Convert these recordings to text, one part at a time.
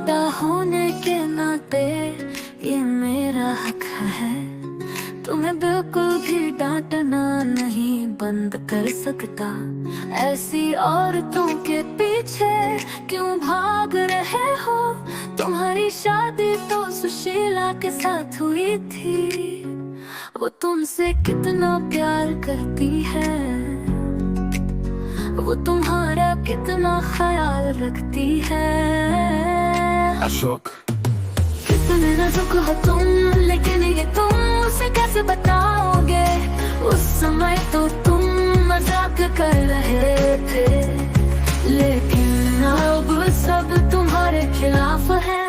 बेटा होने के नाते ये मेरा हक है। तुम्हें बिल्कुल भी डांटना नहीं बंद कर सकता। ऐसी औरतों के पीछे क्यों भाग रहे हो? तुम्हारी शादी तो सुशीला के साथ हुई थी। वो तुमसे कितना प्यार करती है, वो तुम्हारा कितना ख्याल रखती है। अशोक, कितने नाजुक हो तुम, लेकिन ये तुम उसे कैसे बताओगे? उस समय तो तुम मजाक कर रहे थे, लेकिन अब सब तुम्हारे खिलाफ है।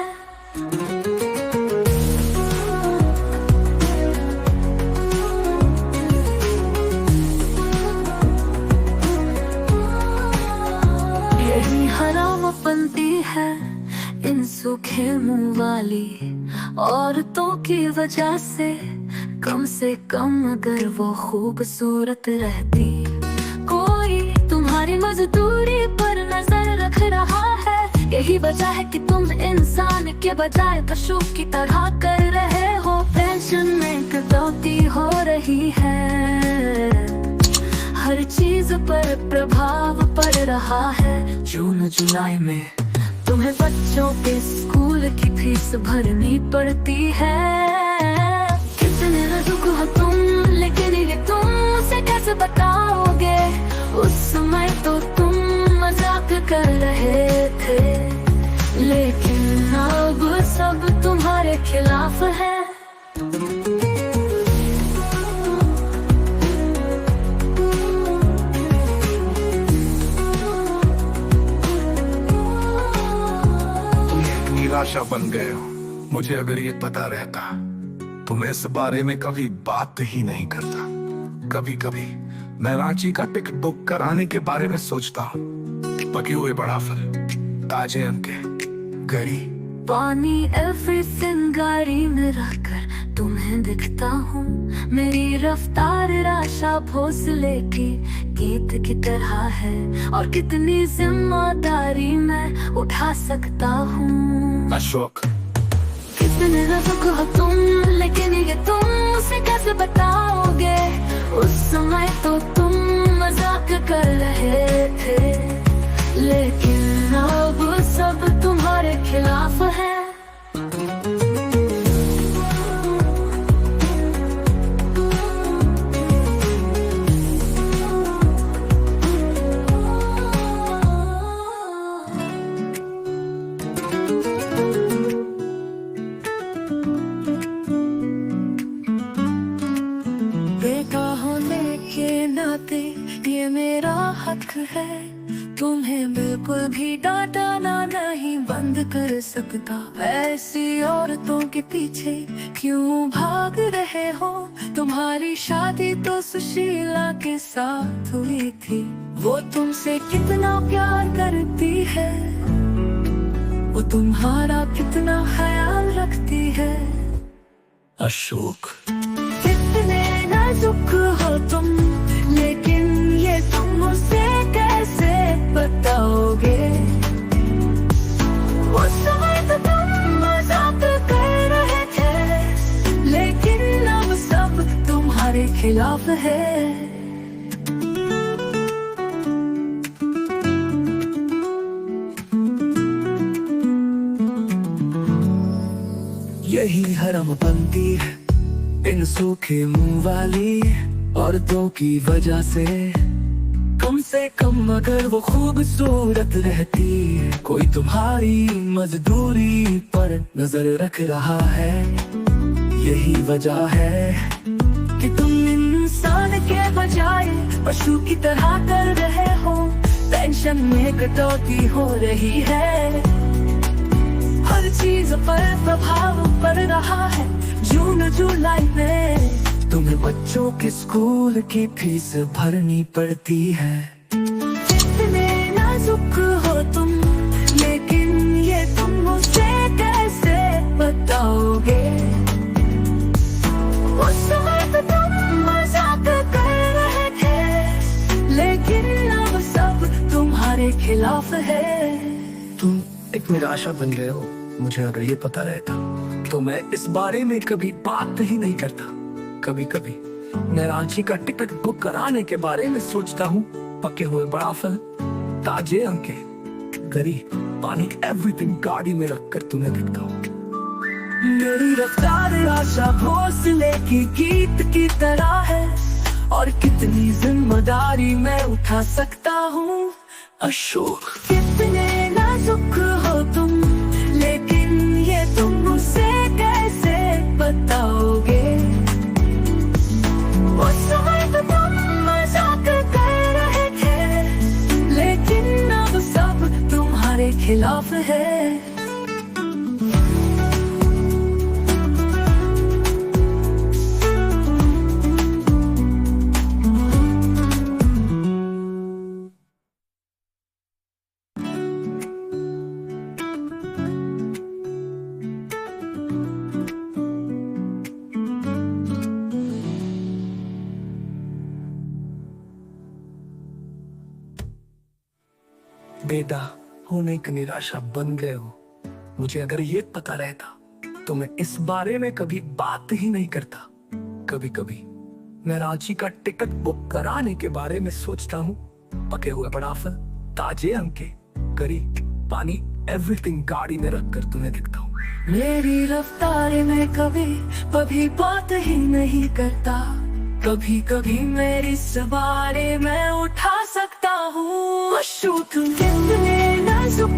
यही हरामपंती है इन सूखे मुंह वाली औरतों की वजह से कम अगर वो खूबसूरत रहती। कोई तुम्हारी मजदूरी पर नजर रख रहा है। यही वजह है कि तुम इंसान के बजाय पशु की तरह कर रहे हो। पेंशन में कटौती हो रही है, हर चीज पर प्रभाव पड़ रहा है। जून जुलाई में तुम्हें बच्चों के स्कूल की फीस भरनी पड़ती है। कितने नाजुक हो तुम, लेकिन ये तुम उसे कैसे बताओगे? उस समय तो तुम मजाक कर रहे थे, लेकिन अब सब तुम्हारे खिलाफ है। निराशा बन गए हो। मुझे अगर ये पता रहता तो मैं इस बारे में कभी बात ही नहीं करता। कभी कभी मैं रांची का टिकट बुक कराने के बारे में सोचता हूँ। पके हुए बड़ा फल, ताजे आम के घड़ी, पानी एवरीथिंग गाड़ी में रखकर तुम्हें दिखता हूँ। मेरी रफ्तार आशा भोसले की गीत की तरह है, और कितनी जिम्मेदारी मैं उठा सकता हूँ। अशोक, कितने नाजुक हो तुम, लेकिन ये तुम उसे कैसे बताओगे? उस समय तो तुम मजाक कर रहे थे, लेकिन अब सब तुम्हारे खिलाफ है। बेटा होने के नाते ये मेरा हक है। तुम्हें बिल्कुल भी डांटना नहीं बंद कर सकता। ऐसी औरतों के पीछे क्यों भाग रहे हो? तुम्हारी शादी तो सुशीला के साथ हुई थी। वो तुमसे कितना प्यार करती है, वो तुम्हारा कितना ख्याल रखती है। अशोक, कितने नाजुक हो तुम, लेकिन ये तुम मुझसे कैसे बताओगे? उस समय तो तुम मजाक कर रहे थे, लेकिन अब सब तुम्हारे खिलाफ है। यही हरामपंती है इन सूखे मुंह वाली औरतों की वजह से कम अगर वो खूबसूरत रहती। कोई तुम्हारी मजदूरी पर नजर रख रहा है। यही वजह है कि तुम इंसान के बजाय पशु की तरह कर रहे हो। पेंशन में कटौती हो रही है, हर चीज पर प्रभाव पड़ रहा है। जून जुलाई में तुम्हें बच्चों के स्कूल की फीस भरनी पड़ती है। कितने नाजुक हो तुम, लेकिन ये तुम मुझसे कैसे बताओगे? उस समय तो तुम मजाक कर रहे थे, लेकिन अब सब तुम्हारे खिलाफ है। तुम एक निराशा बन गए हो। मुझे अगर ये पता रहता तो मैं इस बारे में कभी बात ही नहीं करता। कभी कभी मैं रांची का टिकट बुक कराने के बारे में सोचता हूँ। पके हुए बड़ा फल, ताजे अंके, गरी, पानी, एवरीथिंग गाड़ी में रखकर तुम्हें दिखता हूँ। मेरी रफ्तार आशा भोसले की गीत की तरह है, और कितनी जिम्मेदारी मैं उठा सकता हूँ। अशोक, कितने नाजुक हो तुम, लेकिन ये तुम मुझसे कैसे बताओगे। उस समय तो तुम मजाक कर रहे थे, लेकिन अब सब तुम्हारे खिलाफ है। बेटा होने की निराशा बन गए हो। मुझे अगर ये पता रहता तो मैं इस बारे में कभी बात ही नहीं करता। कभी कभी मैं रांची का टिकट बुक कराने के बारे में सोचता हूँ। पके हुए बड़ा फल, ताजे अंके, करी, पानी, एवरीथिंग गाड़ी में रखकर तुम्हें दिखता हूँ। मेरी रफ्तार में कभी बात ही नहीं करता। कभी कभी मेरी सवारी मैं उठा सकता हूँ। तुम कितने नाजुक